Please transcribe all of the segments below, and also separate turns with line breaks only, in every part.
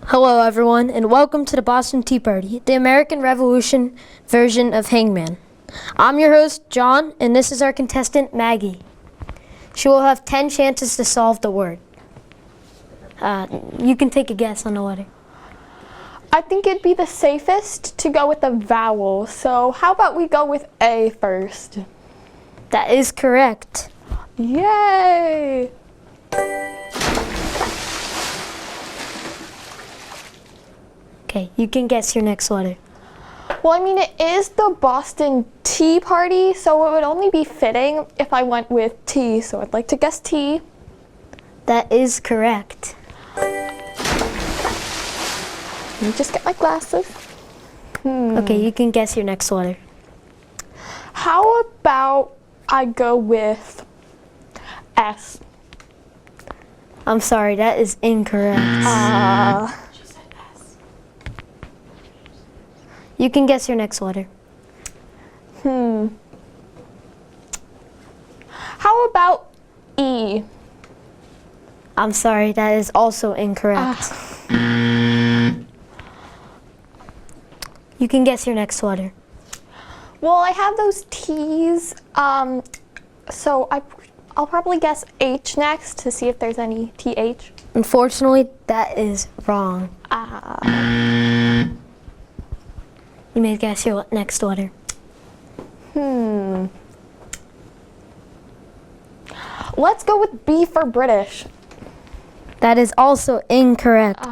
Hello everyone, and welcome to the Boston Tea Party, the American Revolution version of Hangman. I'm your host, John, and this is our contestant, Maggie. She will have 10 chances to solve the word. You can take a guess on the letter.
I think it'd be the safest to go with a vowel, so how about we go with A first?
That is correct.
Yay!
Okay, you can guess your next letter.
Well, I mean, it is the Boston Tea Party, so it would only be fitting if I went with T, so I'd like to guess T.
That is correct.
Let me just get my glasses.
Okay, you can guess your next letter.
How about I go with S?
I'm sorry, that is incorrect. You can guess your next letter.
How about E?
I'm sorry, that is also incorrect. You can guess your next letter.
Well, I have those T's, so I'll probably guess H next to see if there's any TH.
Unfortunately, that is wrong. You may guess your next letter.
Let's go with B for British.
That is also incorrect.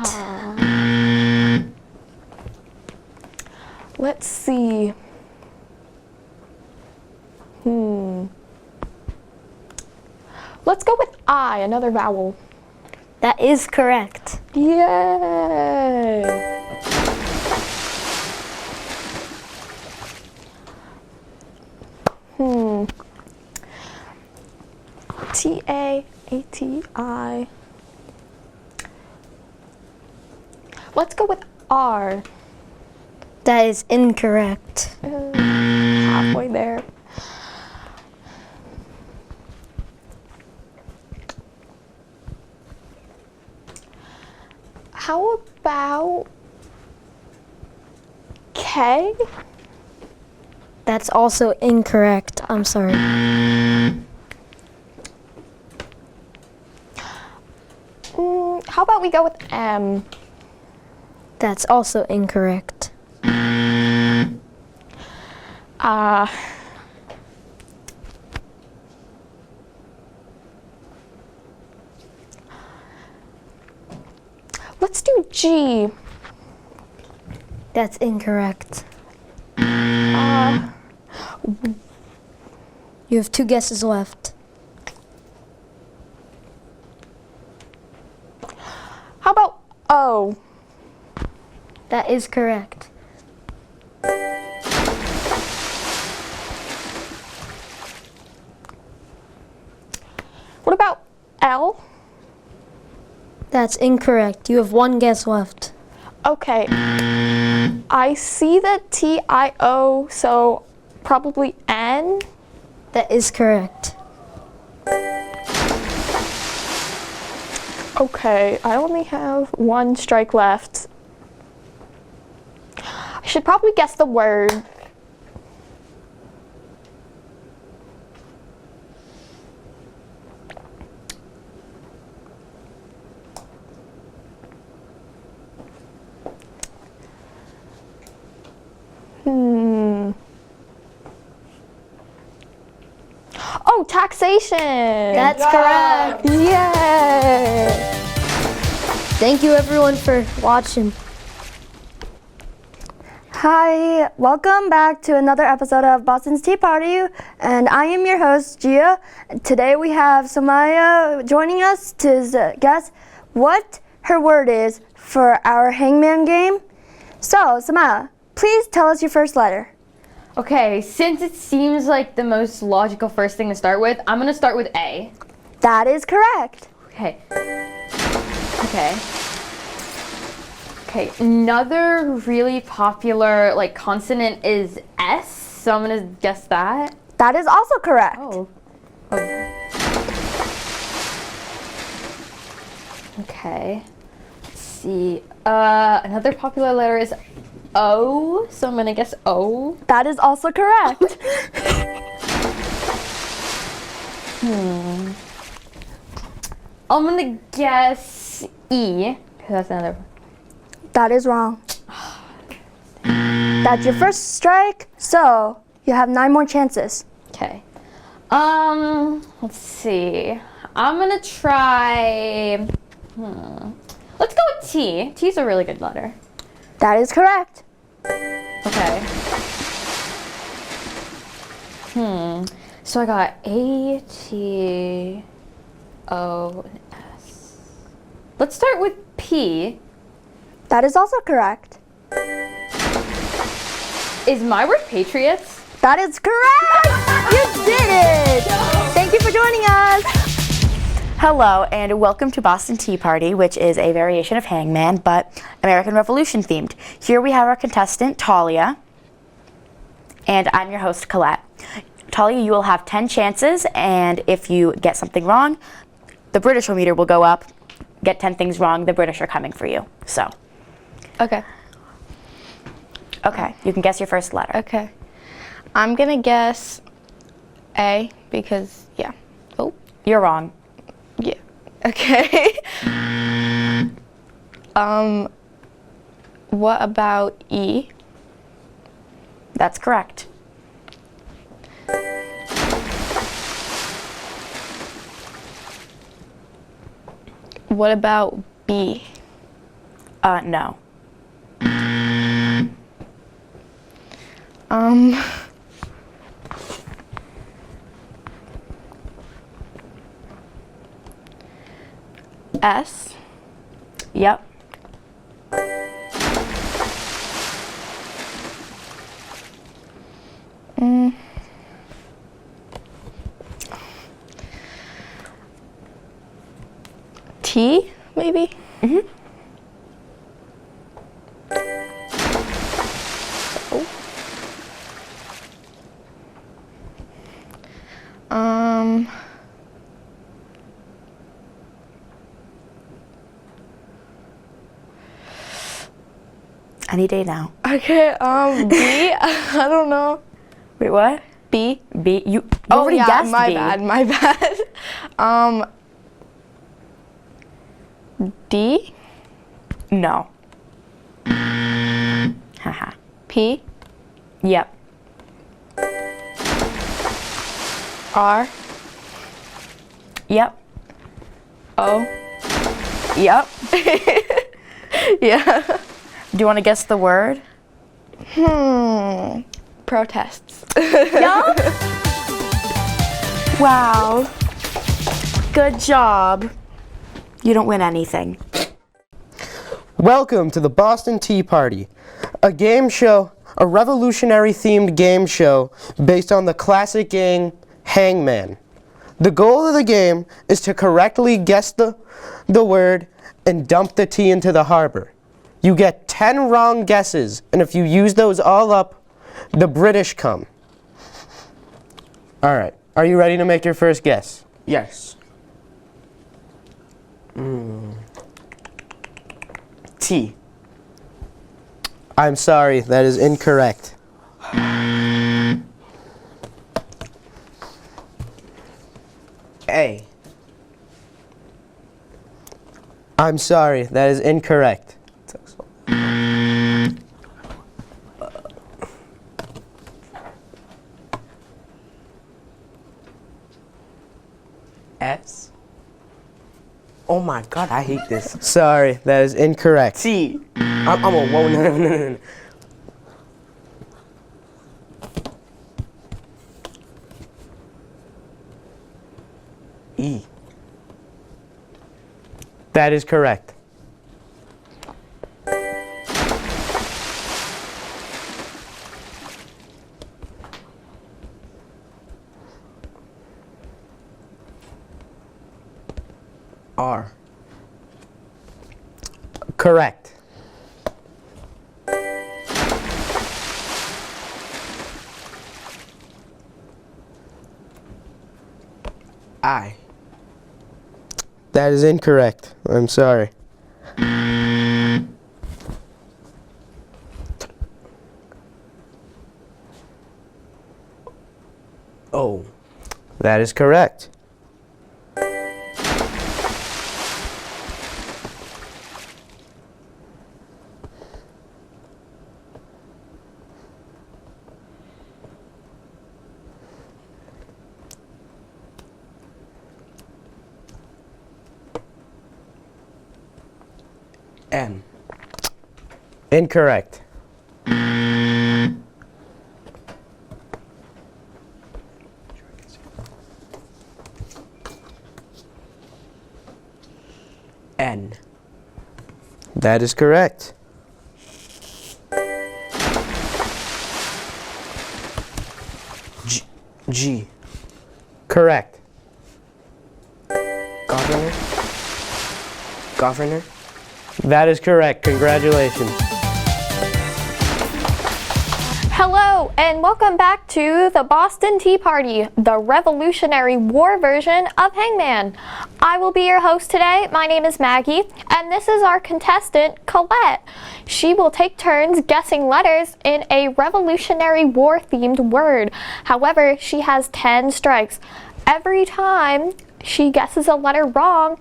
Let's see. Let's go with I, another vowel.
That is correct.
Yay! T-A-A-T-I. Let's go with R.
That is incorrect.
Halfway there. How about K?
That's also incorrect. I'm sorry.
How about we go with M?
That's also incorrect.
Let's do G.
That's incorrect. You have 2 guesses left.
How about O?
That is correct.
What about L?
That's incorrect. You have 1 guess left.
Okay. I see the T-I-O, so probably N?
That is correct.
Okay, I only have 1 strike left. I should probably guess the word. Oh, taxation!
That's correct.
Yay!
Thank you everyone for watching.
Hi, welcome back to another episode of Boston's Tea Party, and I am your host, Gia. Today we have Samaya joining us to guess what her word is for our hangman game. So, Samaya, please tell us your first letter.
Okay, since it seems like the most logical first thing to start with, I'm gonna start with A.
That is correct.
Okay. Another really popular consonant is S, so I'm gonna guess that.
That is also correct.
Okay. Let's see. Another popular letter is O, so I'm gonna guess O.
That is also correct.
I'm gonna guess E, because that's another.
That is wrong. That's your first strike, so you have 9 more chances.
Okay. Let's see. I'm gonna try. Let's go with T. T's a really good letter.
That is correct.
Okay. So I got A, T, O, and S. Let's start with P.
That is also correct.
Is my word Patriots?
That is correct! You did it! Thank you for joining us.
Hello and welcome to Boston Tea Party, which is a variation of Hangman, but American Revolution themed. Here we have our contestant, Talia, and I'm your host, Colette. Talia, you will have 10 chances, and if you get something wrong, the British meter will go up. Get 10 things wrong, the British are coming for you. So,
Okay.
okay, you can guess your first letter.
Okay. I'm gonna guess A because yeah. Oh,
You're wrong.
yeah. Okay. What about E?
That's correct.
What about B?
No.
S?
Yep.
T, maybe?
Mm-hmm. Any day now.
Okay, B, I don't know.
Wait, what?
B?
B. You already
yeah,
guessed
my
B.
bad, my bad. D?
No. Haha.
P?
Yep.
R?
Yep.
O?
Yep.
Yeah.
Do you want to guess the word?
Protests.
Yup. Wow. Good job. You don't win anything.
Welcome to the Boston Tea Party, a game show, a revolutionary themed game show based on the classic game Hangman. The goal of the game is to correctly guess the word and dump the tea into the harbor. You get 10 wrong guesses, and if you use those all up, the British come. All right, are you ready to make your first guess?
Yes. T.
I'm sorry, that is incorrect.
A.
I'm sorry, that is incorrect.
S. Oh my god, I hate this.
Sorry, that is incorrect.
T. I'm a whoa, no. E.
That is correct.
R.
Correct.
I.
That is incorrect. I'm sorry.
O.
That is correct.
N.
Incorrect.
N.
That is correct.
G.
Correct.
Governor. Governor.
That is correct. Congratulations.
Hello, and welcome back to the Boston Tea Party, the Revolutionary War version of Hangman. I will be your host today. My name is Maggie, and this is our contestant, Colette. She will take turns guessing letters in a Revolutionary War themed word. However, she has 10 strikes. Every time she guesses a letter wrong,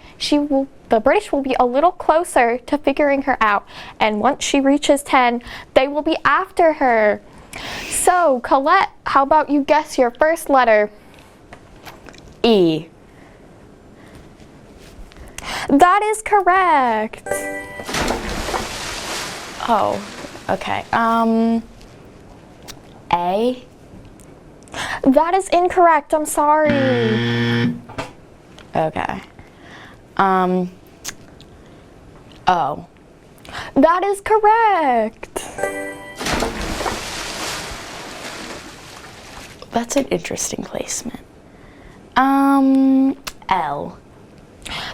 the British will be a little closer to figuring her out. And once she reaches 10, they will be after her. So, Colette, how about you guess your first letter?
E.
That is correct.
Oh, okay. A.
That is incorrect. I'm sorry.
Okay. O.
That is correct.
That's an interesting placement. L.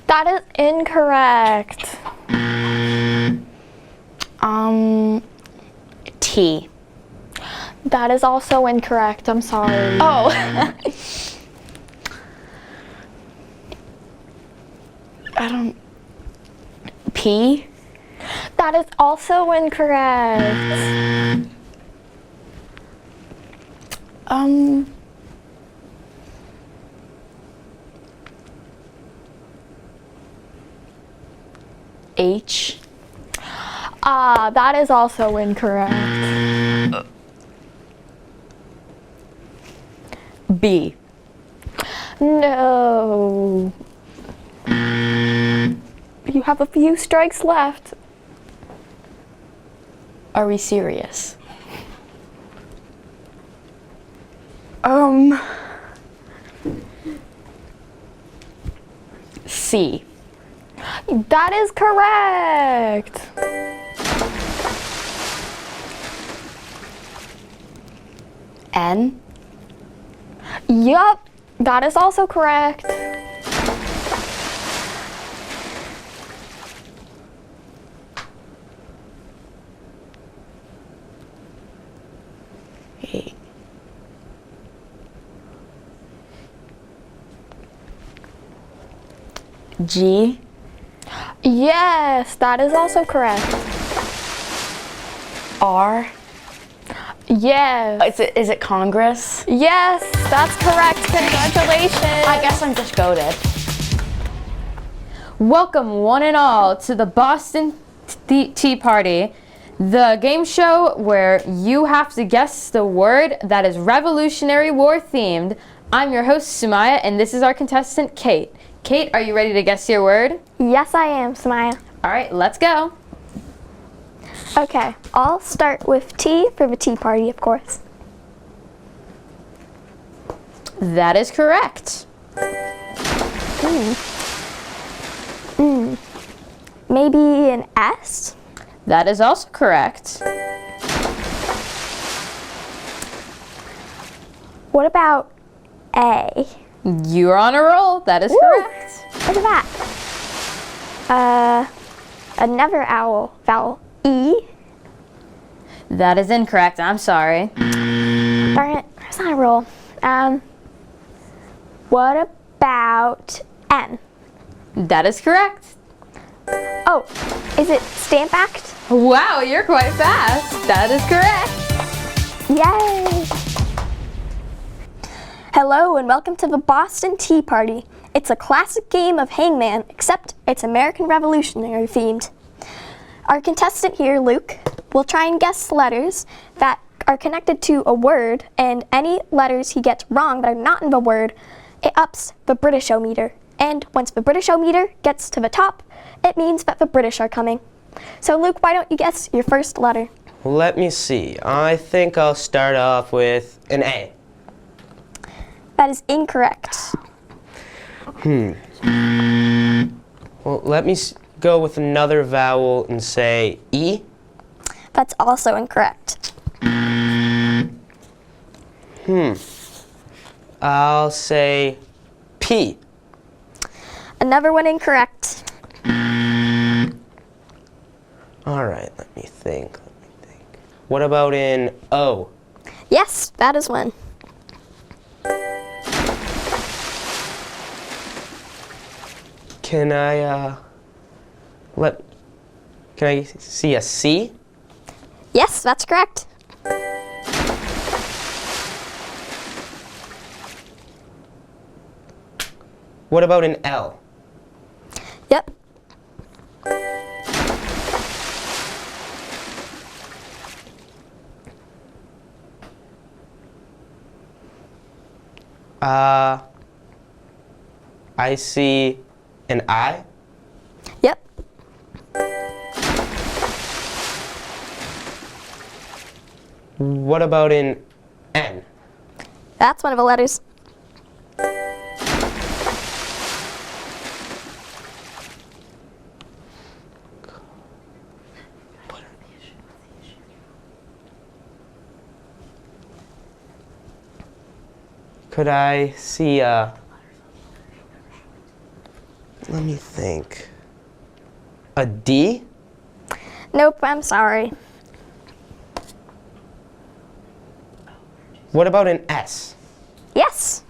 That is incorrect.
T.
That is also incorrect. I'm sorry.
Oh. P.
That is also incorrect.
H.
That is also incorrect.
B.
No. You have a few strikes left.
Are we serious? C.
That is correct.
N.
Yup, that is also correct.
Wait. G.
Yes, that is also correct.
R.
Yes.
Is it Congress?
Yes, that's correct. Congratulations.
I guess I'm just goated.
Welcome, one and all, to the Boston Tea Party, the game show where you have to guess the word that is Revolutionary War themed. I'm your host, Sumaya, and this is our contestant, Kate. Kate, are you ready to guess your word?
Yes, I am, Samaya.
All right, let's go.
Okay, I'll start with T for the tea party, of course.
That is correct.
Maybe an S?
That is also correct.
What about A?
You're on a roll. That is correct.
Look at that. Another vowel. E?
That is incorrect. I'm sorry.
Darn it, I was on a roll. What about N?
That is correct.
Oh, is it Stamp Act?
Wow, you're quite fast. That is correct.
Yay! Hello and welcome to the Boston Tea Party. It's a classic game of hangman, except it's American Revolutionary themed. Our contestant here, Luke, will try and guess letters that are connected to a word, and any letters he gets wrong that are not in the word, it ups the British-o-meter. And once the British-o-meter gets to the top, it means that the British are coming. So Luke, why don't you guess your first letter?
Let me see. I think I'll start off with an A.
That is incorrect.
Well, let me go with another vowel and say E.
That's also incorrect.
I'll say P.
Another one incorrect.
All right, let me think. What about an O?
Yes, that is one.
Can I see a C?
Yes, that's correct.
What about an L?
Yep.
I see an I.
Yep.
What about an N?
That's one of the letters.
Could I see a... Let me think. A D?
Nope, I'm sorry.
What about an S?
Yes.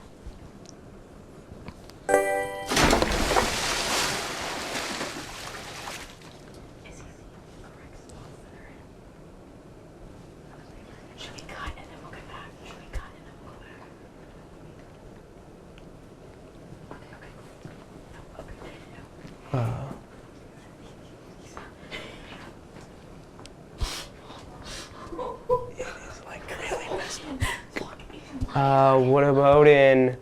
What about in...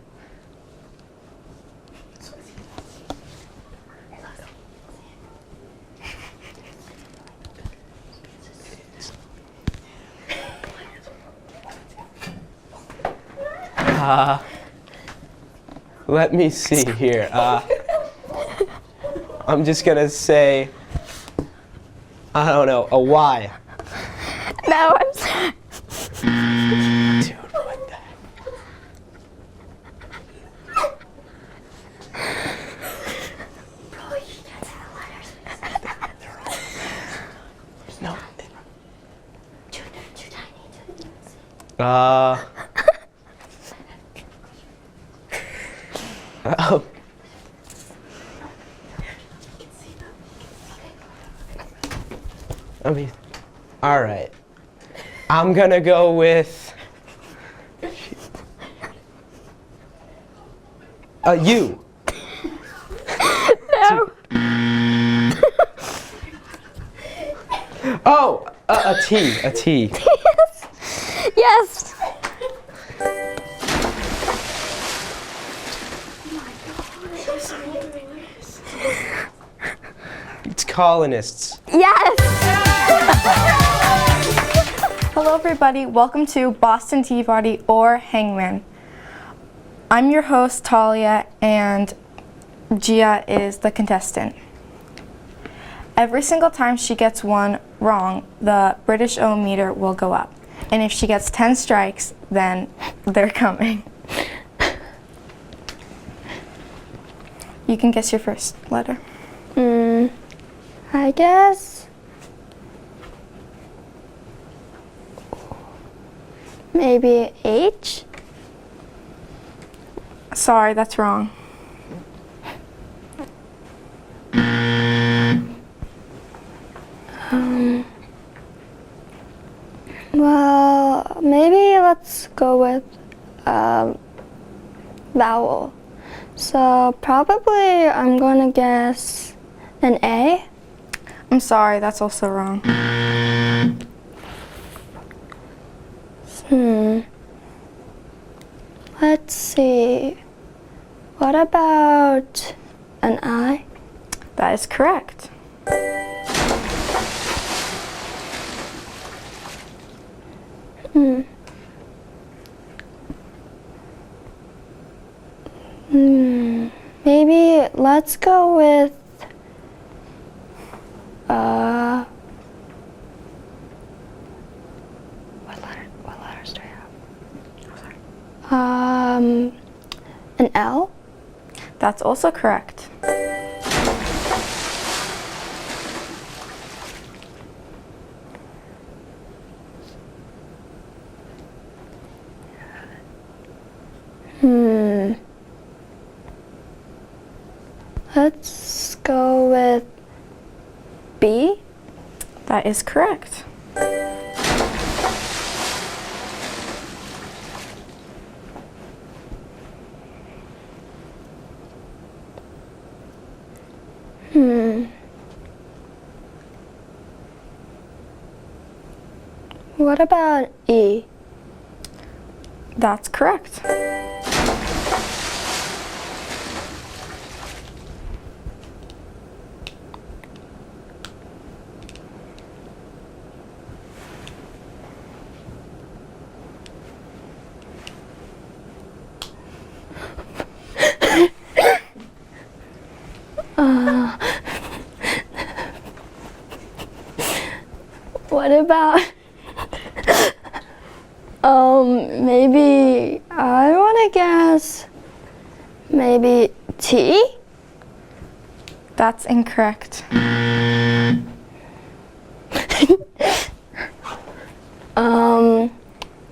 Let me see here. I'm just gonna say, I don't know, a Y.
No, I'm sorry.
Dude, what the heck? No. Oh. I mean, all right. I'm gonna go with a U.
No.
Oh, a T, a T.
Yes.
It's colonists.
Yes.
Hello everybody, welcome to Boston Tea Party or Hangman. I'm your host Talia and Gia is the contestant. Every single time she gets one wrong, the British-o-meter will go up. And if she gets 10 strikes, then they're coming. You can guess your first letter.
I guess maybe H?
Sorry, that's wrong.
Well, maybe let's go with vowel. So probably I'm gonna guess an A.
I'm sorry, that's also wrong.
Let's see. What about an I?
That is correct.
Maybe let's go with what letters do I have? An L?
That's also correct.
Let's go with B.
That is correct.
What about E?
That's correct.
What about maybe I want to guess maybe T?
That's incorrect.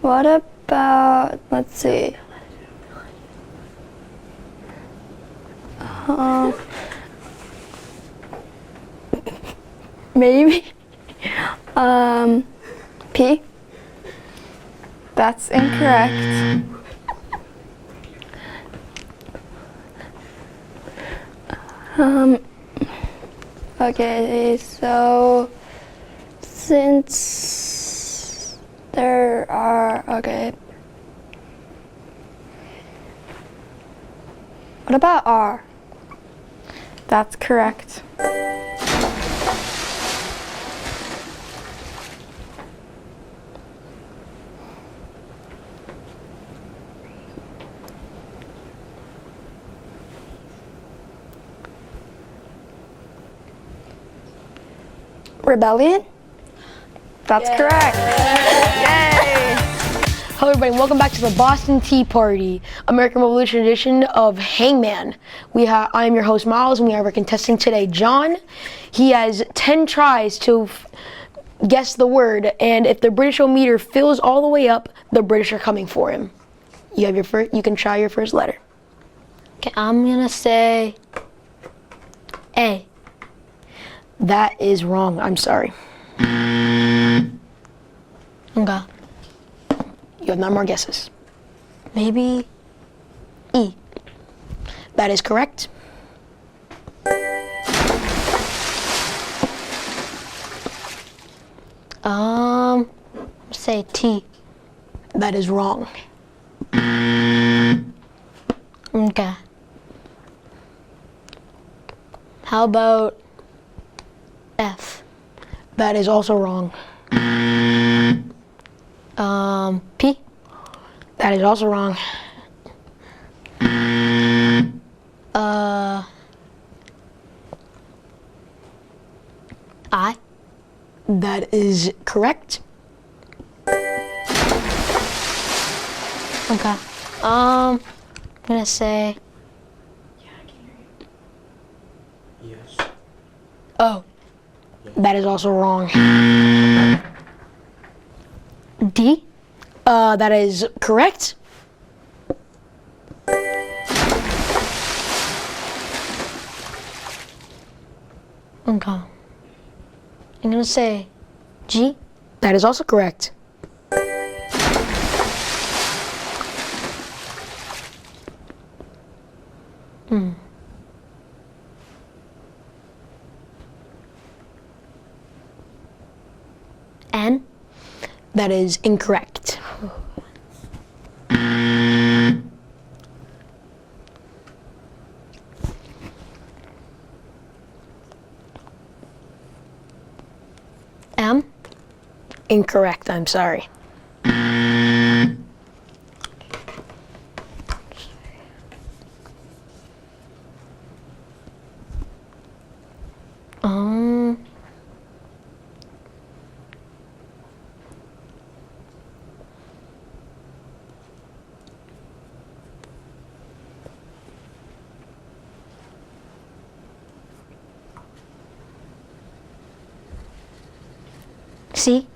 What about, let's see. Maybe P?
That's incorrect.
Okay, so since there are, okay. What about R?
That's correct.
Rebellion?
That's correct.
Hello everybody, welcome back to the Boston Tea Party, American Revolution edition of Hangman. I am your host Miles, and we have our contestant today, John. He has 10 tries to guess the word, and if the Britishometer fills all the way up, the British are coming for him. You can try your first letter. Okay, I'm gonna say A. That is wrong, I'm sorry. Okay. You have 9 more guesses. Maybe E. That is correct. Say T. That is wrong. Okay. How about F? That is also wrong. P? That is also wrong. I? That is correct. Okay. I'm gonna say.
Yes.
Oh. That is also wrong. D? That is correct. Okay. I'm gonna say G. That is also correct. N?
That is incorrect.
M?
Incorrect, I'm sorry.
Um, C?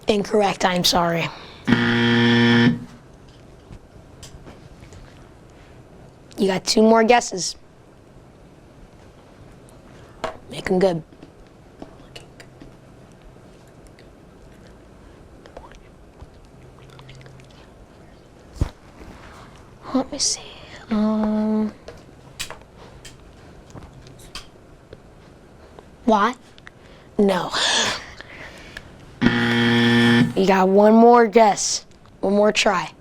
Incorrect, I'm sorry. You got 2 more guesses. Make them good.
Let me see. Y?
No. You got 1 more guess. 1 more try.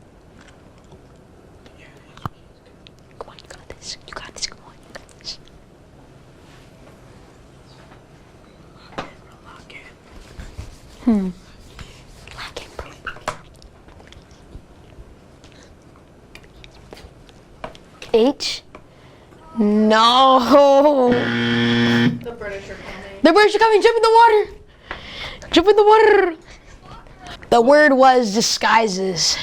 Come on, you got this. You got this. Come on, you got this.
H?
No.
The British are coming.
The birds are coming. Jump in the water. Jump in the water. The word was disguises.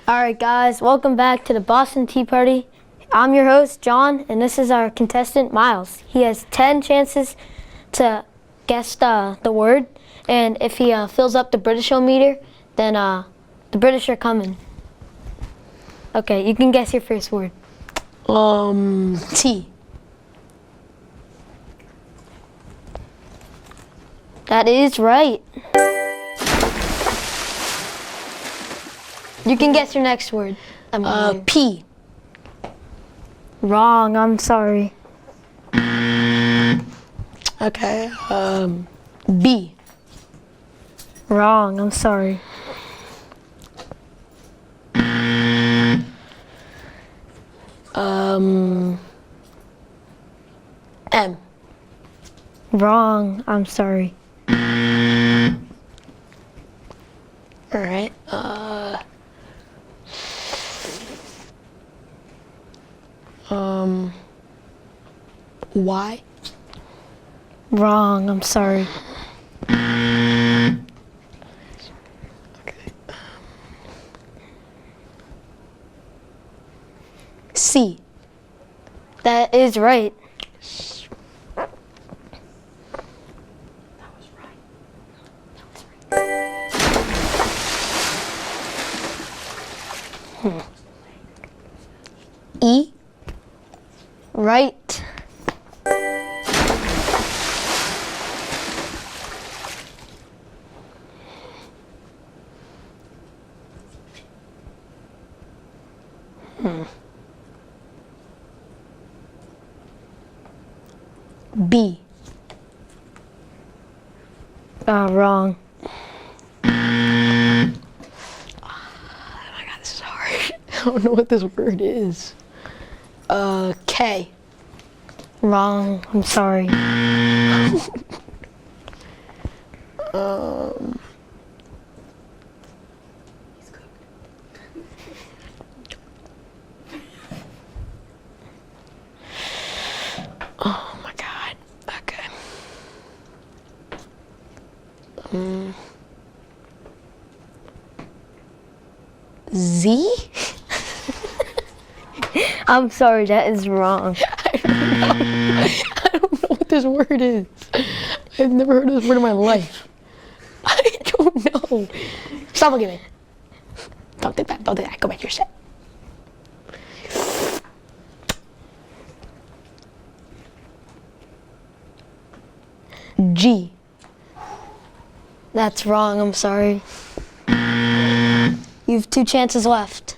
All right, guys, welcome back to the Boston Tea Party. I'm your host, John, and this is our contestant, Miles. He has 10 chances to guess the word, and if he fills up the Britishometer, then the British are coming. Okay, you can guess your first word.
T.
That is right. You can guess your next word.
P.
Wrong, I'm sorry.
Okay. B.
Wrong, I'm sorry.
M.
Wrong, I'm sorry.
All right. Y.
Wrong, I'm sorry.
C.
That is right.
E.
Right.
B.
Wrong.
Oh my God, this is hard. I don't know what this word is. K.
Wrong, I'm sorry.
Oh my God. Okay. Z?
I'm sorry, that is wrong.
I don't know what this word is. I've never heard of this word in my life. I don't know. Stop looking at me. Don't do that. Don't do that. Go back to your set. G.
That's wrong, I'm sorry. You have 2 chances left.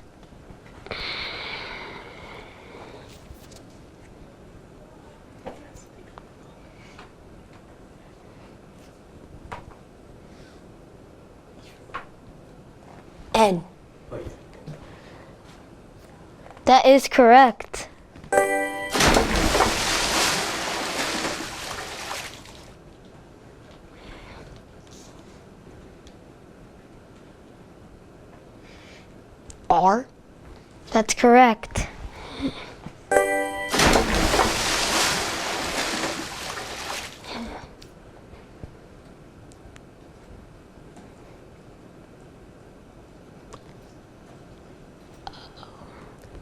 N.
That is correct.
R.
That's correct.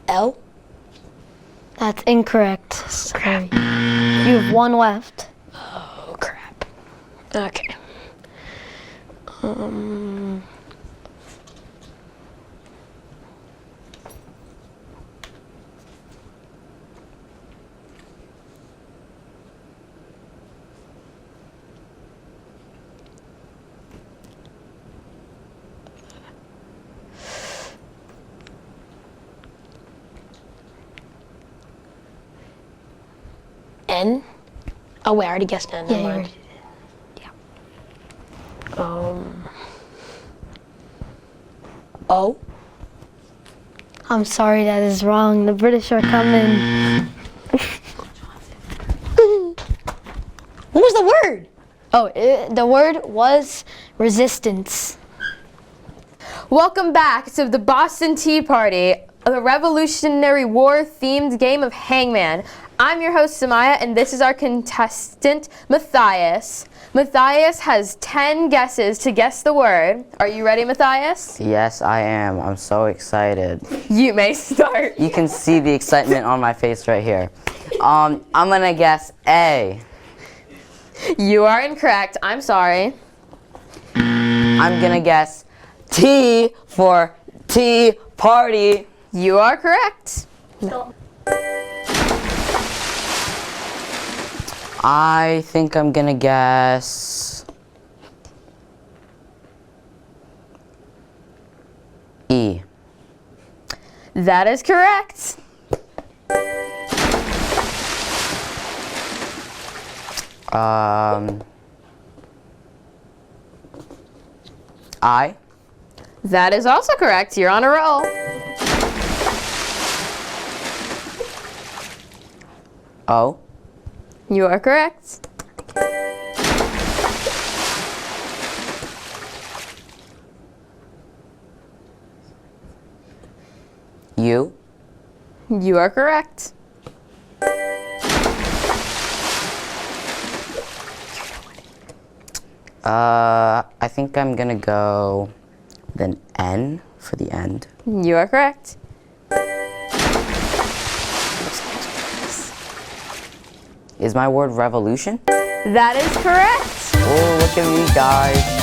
L.
That's incorrect. Sorry. You have one left.
Oh, crap. Okay. N. Oh wait, I already guessed N.
Yeah,
Never
you
mind. O.
I'm sorry, that is wrong. The British are coming.
What was the word?
Oh, the word was resistance.
Welcome back to the Boston Tea Party, the Revolutionary War themed game of Hangman. I'm your host Samaya, and this is our contestant Matthias. Matthias has 10 guesses to guess the word. Are you ready, Matthias?
Yes, I am. I'm so excited.
You may start.
You can see the excitement on my face right here. I'm gonna guess A.
You are incorrect. I'm sorry.
I'm gonna guess T for tea party.
You are correct.
I think I'm gonna guess E.
That is correct.
I.
That is also correct. You're on a roll.
O.
You are correct.
U.
You are correct.
I think I'm gonna go with an N for the end.
You are correct.
Is my word revolution?
That is correct.
Oh, look at me, guys.